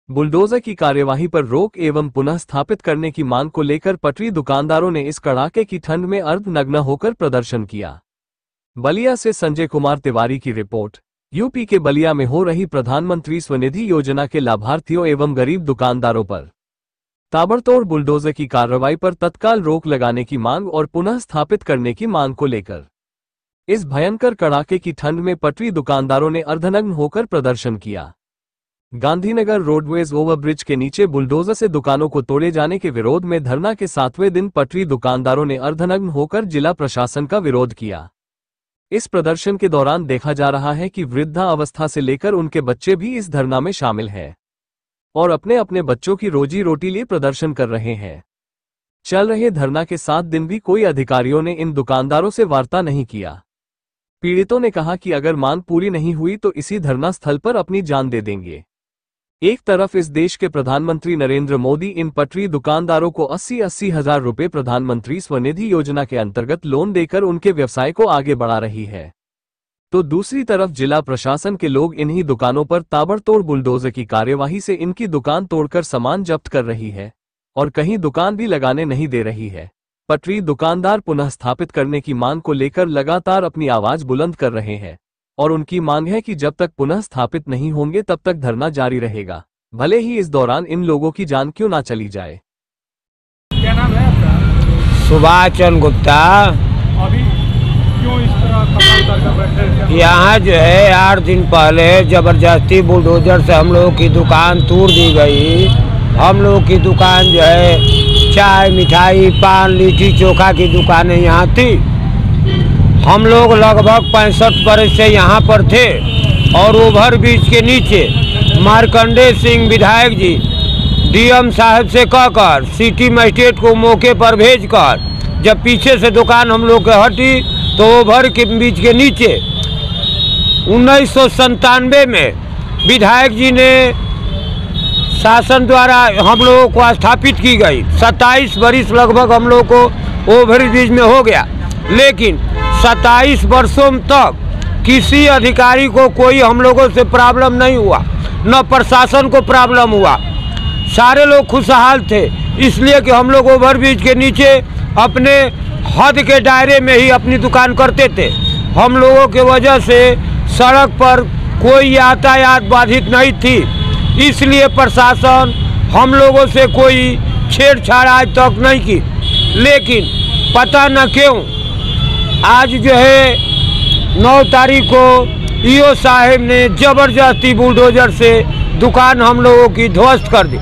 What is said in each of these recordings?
Bulldozer की कार्यवाही पर रोक एवं पुनः स्थापित करने की मांग को लेकर पटरी दुकानदारों ने इस कड़ाके की ठंड में अर्धनग्न होकर प्रदर्शन किया। बलिया से संजय कुमार तिवारी की रिपोर्ट। यूपी के बलिया में हो रही प्रधानमंत्री स्वनिधि योजना के लाभार्थियों एवं गरीब दुकानदारों पर ताबड़तोड़ बुलडोजर की कार्रवाई पर तत्काल रोक लगाने की मांग और पुनः स्थापित करने की मांग को लेकर इस भयंकर कड़ाके की ठंड में पटरी दुकानदारों ने अर्धनग्न होकर प्रदर्शन किया। गांधीनगर रोडवेज ओवरब्रिज के नीचे बुलडोजर से दुकानों को तोड़े जाने के विरोध में धरना के 7वें दिन पटरी दुकानदारों ने अर्धनग्न होकर जिला प्रशासन का विरोध किया। इस प्रदर्शन के दौरान देखा जा रहा है कि वृद्धा अवस्था से लेकर उनके बच्चे भी इस धरना में शामिल हैं और अपने अपने बच्चों की रोजी रोटी लिए प्रदर्शन कर रहे हैं। चल रहे धरना के 7 दिन भी कोई अधिकारियों ने इन दुकानदारों से वार्ता नहीं किया। पीड़ितों ने कहा कि अगर मांग पूरी नहीं हुई तो इसी धरना स्थल पर अपनी जान दे देंगे। एक तरफ इस देश के प्रधानमंत्री नरेंद्र मोदी इन पटरी दुकानदारों को 80-80 हजार रुपए प्रधानमंत्री स्वनिधि योजना के अंतर्गत लोन देकर उनके व्यवसाय को आगे बढ़ा रही है, तो दूसरी तरफ जिला प्रशासन के लोग इन्हीं दुकानों पर ताबड़तोड़ बुलडोजर की कार्यवाही से इनकी दुकान तोड़कर सामान जब्त कर रही है और कहीं दुकान भी लगाने नहीं दे रही है। पटरी दुकानदार पुनः स्थापित करने की मांग को लेकर लगातार अपनी आवाज बुलंद कर रहे हैं और उनकी मांग है कि जब तक पुनः स्थापित नहीं होंगे तब तक धरना जारी रहेगा, भले ही इस दौरान इन लोगों की जान क्यों ना चली जाए। क्या नाम है आपका? सुभाष चंद्र गुप्ता। अभी क्यों इस तरह कमाल कर बैठे? यहाँ जो है 8 दिन पहले जबरदस्ती बुलडोजर से हम लोगों की दुकान तोड़ दी गई। हम लोगों की दुकान जो है चाय मिठाई पान लिट्टी चोखा की दुकानें यहाँ थी। हम लोग लगभग 65 वर्ष से यहाँ पर थे और ओवरब्रिज के नीचे मार्कंडेय सिंह विधायक जी डीएम साहब से कहकर सिटी मजिस्ट्रेट को मौके पर भेजकर जब पीछे से दुकान हम लोग के हटी तो ओवर के ब्रिज के नीचे 1997 में विधायक जी ने शासन द्वारा हम लोगों को स्थापित की गई। 27 वर्ष लगभग हम लोग को ओवरब्रिज में हो गया, लेकिन 27 वर्षों तक किसी अधिकारी को कोई हम लोगों से प्रॉब्लम नहीं हुआ, न प्रशासन को प्रॉब्लम हुआ। सारे लोग खुशहाल थे, इसलिए कि हम लोग ओवरब्रिज के नीचे अपने हद के दायरे में ही अपनी दुकान करते थे। हम लोगों के वजह से सड़क पर कोई यातायात बाधित नहीं थी, इसलिए प्रशासन हम लोगों से कोई छेड़छाड़ आज तक नहीं की। लेकिन पता न क्यों आज जो है 9 तारीख को ईओ साहब ने जबरदस्ती बुलडोजर से दुकान हम लोगों की ध्वस्त कर दी।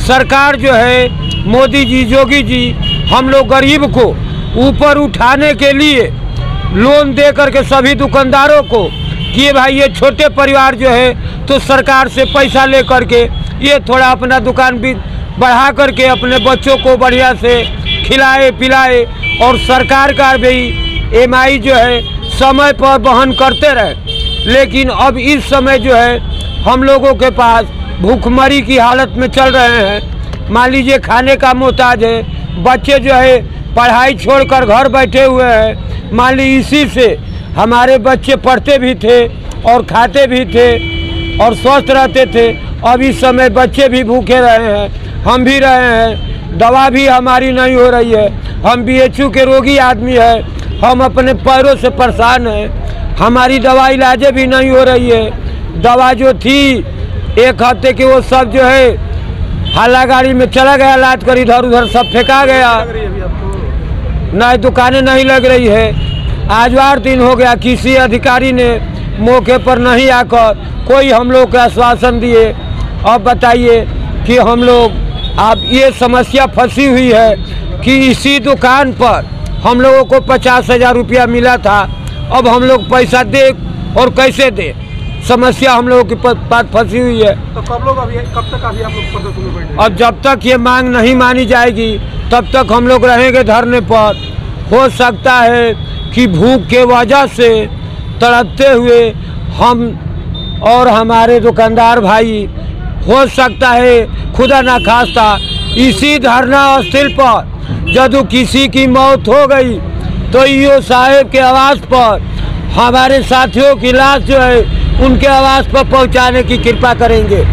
सरकार जो है मोदी जी योगी जी हम लोग गरीब को ऊपर उठाने के लिए लोन दे करके सभी दुकानदारों को कि भाई ये छोटे परिवार जो है तो सरकार से पैसा ले करके ये थोड़ा अपना दुकान भी बढ़ा करके अपने बच्चों को बढ़िया से खिलाए पिलाए और सरकार का भी एमआई जो है समय पर वहन करते रहे। लेकिन अब इस समय जो है हम लोगों के पास भूखमरी की हालत में चल रहे हैं। मान लीजिए खाने का मोहताज है, बच्चे जो है पढ़ाई छोड़कर घर बैठे हुए हैं। मान लीजिए इसी से हमारे बच्चे पढ़ते भी थे और खाते भी थे और स्वस्थ रहते थे। अब इस समय बच्चे भी भूखे रहे हैं, हम भी रहे हैं, दवा भी हमारी नहीं हो रही है। हम बीएचयू के रोगी आदमी है, हम अपने पैरों से परेशान हैं, हमारी दवा इलाजे भी नहीं हो रही है। दवा जो थी 1 हफ्ते की वो सब जो है हाला गाड़ी में चला गया, लाद कर इधर उधर सब फेंका गया। नई दुकानें नहीं लग रही है। आज 8 दिन हो गया, किसी अधिकारी ने मौके पर नहीं आकर कोई हम लोग को आश्वासन दिए। अब बताइए कि हम लोग अब ये समस्या फंसी हुई है कि इसी दुकान पर हम लोगों को 50,000 रुपया मिला था, अब हम लोग पैसा दे और कैसे दे, समस्या हम लोगों की बात फंसी हुई है। तो कब तक अभी आप लोग प्रदर्शन में बैठे? अब जब तक ये मांग नहीं मानी जाएगी तब तक हम लोग रहेंगे धरने पर। हो सकता है कि भूख के वजह से तड़पते हुए हम और हमारे दुकानदार भाई, हो सकता है खुदा ना खास्ता इसी धरना स्थल पर यदि किसी की मौत हो गई तो ईओ साहब के आवास पर हमारे साथियों की लाश जो है उनके आवास पर पहुंचाने की कृपा करेंगे।